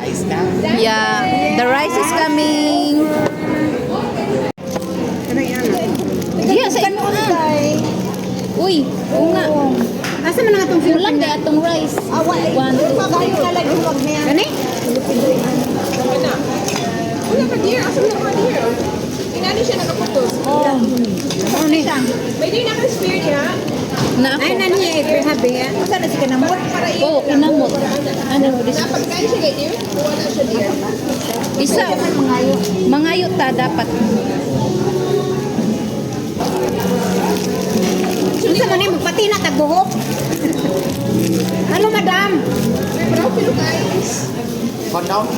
rice now. Yeah, the rice is coming. Yes, ano na. Uy, oo nga. Asa man nga itong Kulang na atong rice. One, two. Gani? Wala ka dear. Asa mo na dear? Inani siya nakaputos. Ano ni? May di na ka spare niya. Na ako. Ay, nani eh, habi yan. Asa na si kanamot? Oo, inamot. Ano mo, this Dapat kain siya kay dear. Wala siya dear. isa. Mangayo ta dapat. Asa man eh, magpati na tagbuhok. Ano, madam? May brown pero guys. Condom.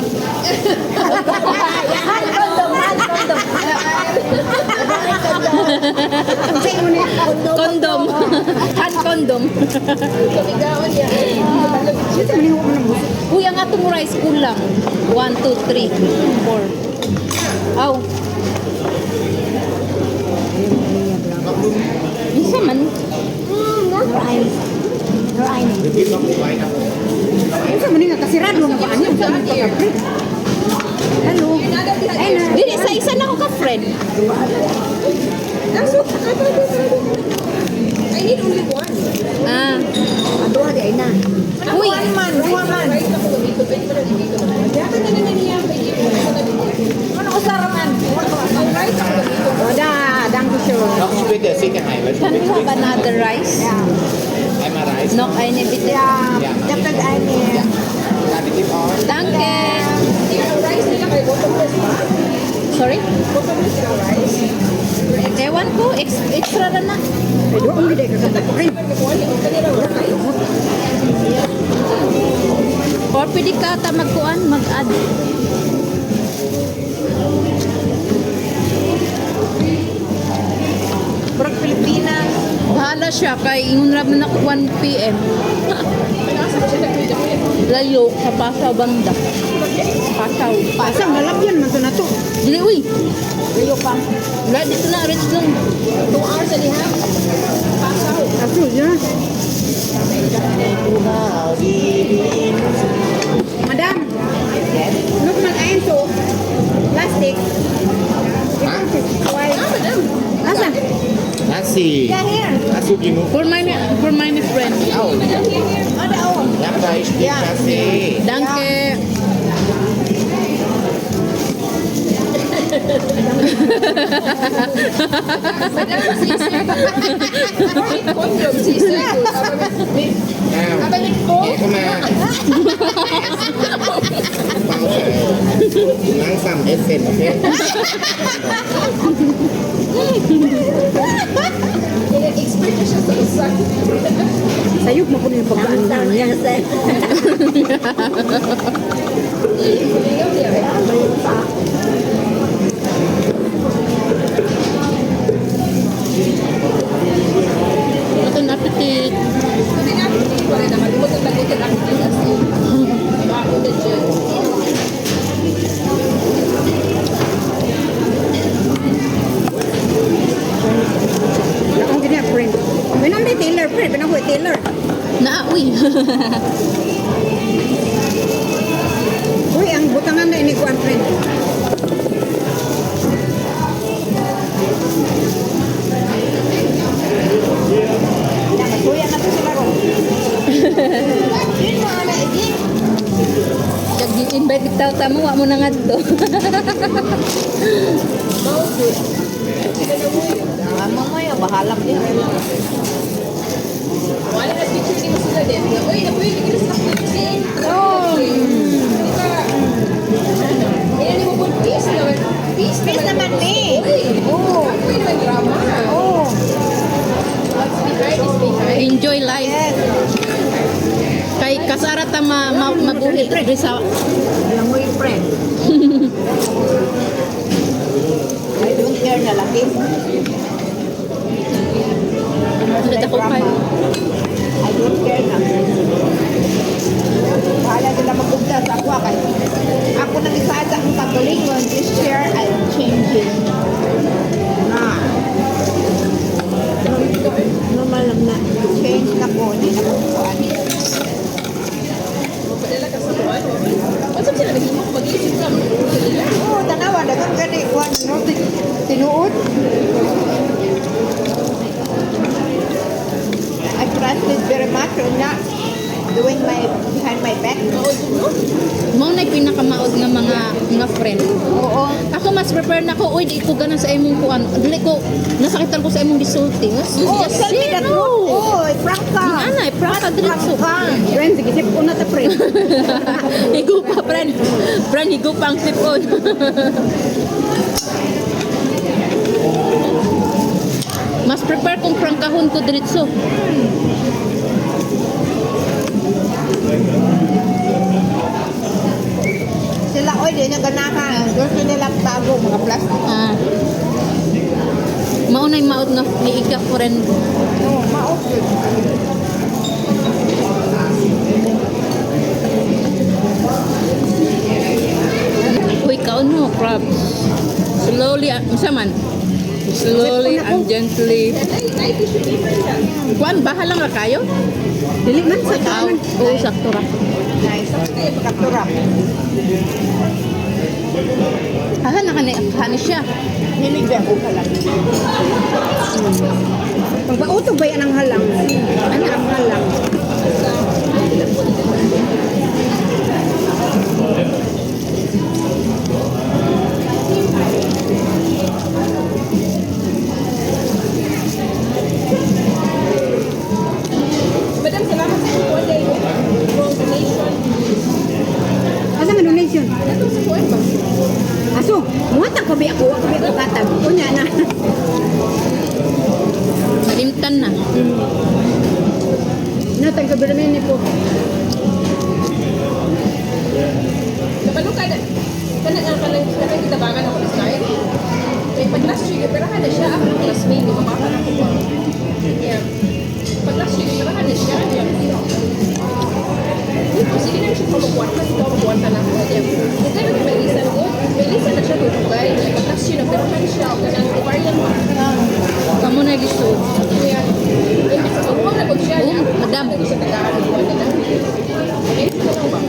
Condom. Hand condom. Kamigawan niya. Asa man yung unang gusto? Uy, ang atong rice kulang. 1, 2, 3, 4. Aw. Isa man. Asa man nga kasirado na ba? Ano? Hello? Ay, na. Dili, sa isa na ako ka-friend. I need only one. Ah. Aduha di ay na. Uy. Duha man. Right na ko dito. Pwede pa rin dito. Dapat na na niya. Pwede pa rin. Ano usara man? Ang right ako dito. O da, danke schön. Noch später, sicher heim. Can we have another rice? Einmal Reis. No, eine bitte. Ja, dapat ay niya. Additiv on. Danke. Dear, ang rice nila kay bottomless ba? Sorry? Bottomless yung rice. Ewan ko, extra na na. Ay, doon gid ka sa rin. Or pwede ka ta magkuan, mag-add. Purok Pilipinas. Bahala siya, kay ingon rab na 1 p.m. Nasa ko siya nagpwede. Layo sa Pasaw banda. Pasaw. Pasang lalabyan man to na to. Dili, uy. Layo pa. Wala, dito na, rich lang. 2 hours and a half. Pass out. Aso ya. Madam. Look mag-ain to. Plastic. Hah? Why? Madam. Asan? Nasi. Yeah, here. Nasi genug. For my friend. Oh, Ada oh. ja, da ist die Nasi. Danke. Madam, sisir. Kondom, sisir. Ja. Aber mit Brot. Komm mal. Langsam essen, okay? Expert na siya sa usak. Sayop mo ko yung pagkaan niya. Ito na appetit. Hindi natin dito rin naman. Limot ang lagutin ang pilas. Ako na dyan. Akong ganyan, friend. Minang di Taylor, friend. Pinang ko Taylor. Na, uy. Uy, ang butangan na ini ko ang friend. Kuya na to sila ko. Kag gi-invite kita tamo wa mo na ngadto. Mama mo yung bahalap din. Wala na picture ni mo sila din. Uy, nabuhay ka na sa picture. Oh. Di ba? Kaya ni mo po peace naman. Peace naman ni. Uy, Oo. ako yung nag-drama. Oh. What's behind is behind. Enjoy life. Yes. Kay kasara ta mabuhi diri sa Alam mo yung friend. I don't care na laki. Dito ko kay. I don't care na. Bahala sila magpunta sa ako. Ako nang isaada ang pagkalingon. This year, I'm changing. Na. Normal lang na. Change na ko. Hindi na ko kuhaan. Padala ka sa buwan. Asa sila naging mag-iisip lang. Oo, tanawa, dagang gani. Kuhan, no? Tinuod. I trusted very much on not doing my behind my back. Mao na pinakamaod nga mga friend. Oo. Ako mas prepare na ko, uy, di ko ganan sa imong kuan. Dili ko nasakitan ko sa imong gisulti. Oh, tell me the truth. Oh, prank ka. Ana, prank ka diretso. Friends, gisip ko na ta, friend. Higo pa, friend. Friend, higo pa ang sipon. Mas prepare kung prangkahon ko diretso. Sila, oy, di na ganahan. Gusto nila tago, mga plastic. Ah. Maunay maot nga ni ika friend. Oo, maokit. Uy, kaon mo, crabs. Slowly, saman. Slowly and gently. Kuan, bahala nga kayo? Dili man sa Oo, oo, sakto ra. Nice. Okay, pagkatura. Aha, nakani siya. Hilig ba ako ka lang? Pagpautog ba yan ang halang? Ano ang halang? Madam, salamat sa inyo. One day, wrong donation. Asa nga donation? Ito sa kuwan ba? Aso, muhatag ko ba ako? Ako ba ako katag? Kunya na. Malimtan na. Natag ka ba namin po? Kapalo ka na. Kanang kitabangan ako sa kain. May pag-last year, perahan na siya. Ako ng classmate, di ba baka na ako. Yeah. Pag-last year, perahan na siya. Sige na siya kumukwarta. Sige ako kumukwarta na ako. Ito na may lisan ko. May lisan na siya tutugay. Pag-last year, perahan siya. Kanang ovarian mo. Kamu na lisod. Kaya, imbis sa kumukha na ko siya. Madam. Hindi siya tagaan. Okay, ito lang ba?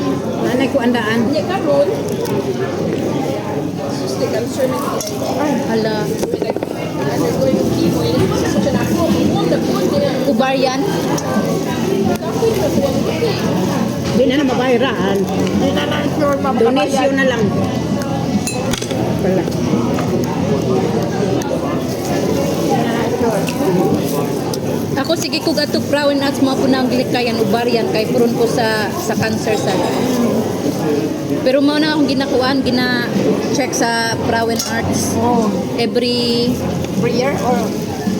Nanay ko andaan. Hindi ka ron. Suste, cancer na Hala. ano ko yung chemo. Yung iba sa siya na ako. Buwang na buwang nila. Ubarian. Kapoy na buwang ko eh. Hindi na mabayaran. Hindi na lang sure donation na lang. Wala. Ako sige ko gato brown at mga punang glikayan ubarian kay prone ko sa cancer sa. Pero mao na akong gina check sa Brown Arts Oh. every Every year or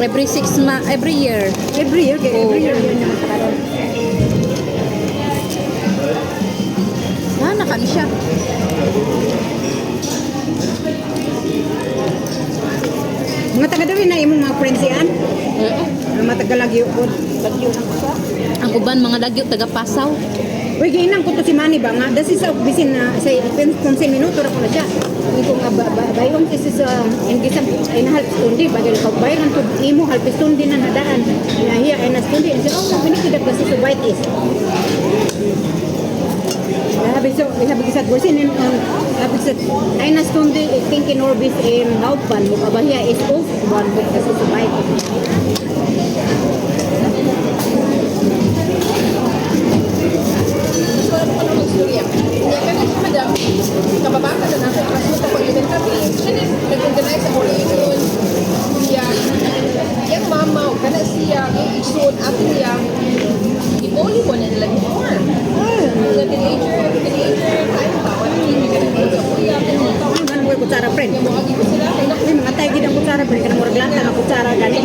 every 6 months, every year. every year? Kaya every year yun yung karon. Ah, nakan siya. Mga taga dali na imong mga friends yan. Ang matagal lagi po. Lagi lang ko siya. Ang uban mga lagyo taga Pasaw. Uy, ginang ko to si Manny ba nga? Das is bisin na sa 15 minuto ra ko na siya. Hindi ko nga bayong is ingisang inahalp stundi bagay ko bayan to imo halp stundi na nadaan. Nahiya ay na stundi. So, oh, binikidag kasi sa white is. Sabi ko sa busin sabi ko sa ay na stundi thinking orbis in Haupan mo kabahiya is off one book kasi sa white. So, ano ko naman istorya. Kaya kami si madam, kababaka na natin, kasi kapag-event kami, siya na nag-organize ako rin yun. Yung mama, kana siya, yung isun, ato niya, i-only mo na nilang more. Yung teenager, time pa, wala hindi ka na sa kuya, Ano mo kutsara friend? yung mga gibo sila, kaya Ay, mga tayo gid ang kutsara friend kana murag lata nga kutsara gani.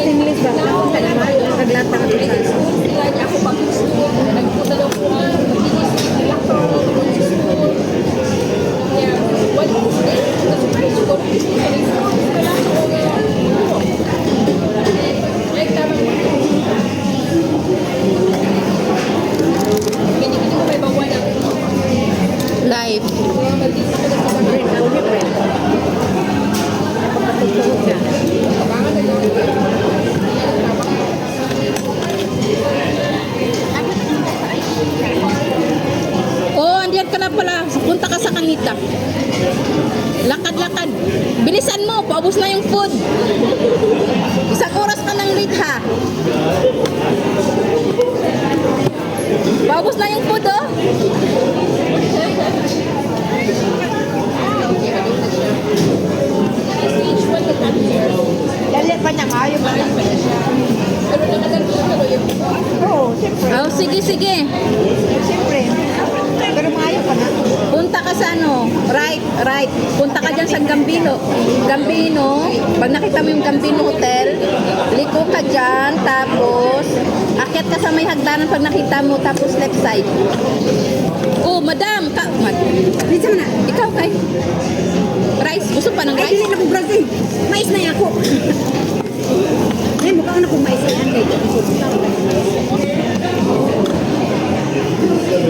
English ba? Naglata nga kutsara. sila niya ako pag-school, nagpunta daw ko ang pag-iisip, lakto, pag-school. Kaya, wala ko sila, nag-surprise ko, wala ko like, tamang Gini-gini ko may bawa ng Live. mag-isa ko na sa Friend, only friend. Napapatugtog siya. kabangan na yun. Lakad ka na pala. Punta ka sa Kangita. Lakad. Bilisan mo. Paubos na yung food. Isang oras ka nang late ha. Paubos na yung food oh. Stage 1 na kami here. Dali pa niya kayo ba? Pero nakadal ko pero yung Oo, siyempre. Oh, sige. Siyempre. Pero maayo pa na. Punta ka sa ano, right. Punta ka dyan sa Gambino. Pag nakita mo yung Gambino Hotel, liko ka dyan, tapos akyat ka sa may hagdanan pag nakita mo, tapos left side. Oh, madam, Bisa mo na. ikaw kay rice, gusto pa ng Ay, rice? dili na kong Brazil. Mais na ako. Ay, mukhang na kong mais na yan.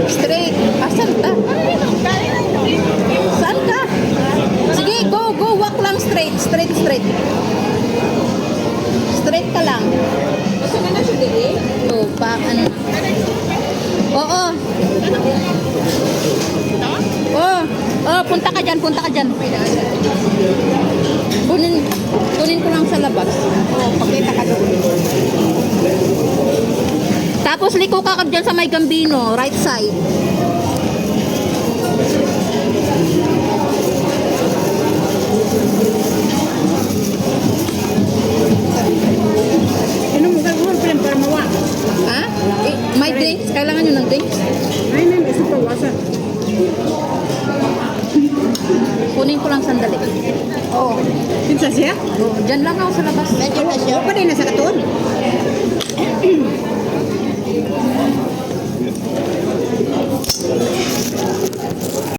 Straight. Asan ka? Saan ka? Sige, go, walk lang straight. Straight ka lang. gusto nga na siya dili. Oh, ano? Oo. Punta ka dyan. Kunin ko lang sa labas. Oo, pakita ka doon. Tapos liko ka dyan sa may Gambino, right side. Ano mo gagawin pa lang para mawa? Ha? May drinks? Kailangan nyo ng drinks? Ay, may isa pa wasa. Kunin ko lang sandali. Oo. Kinsa siya? Oh, dyan lang ako sa labas. Medyo na siya. Pa din na sa katon.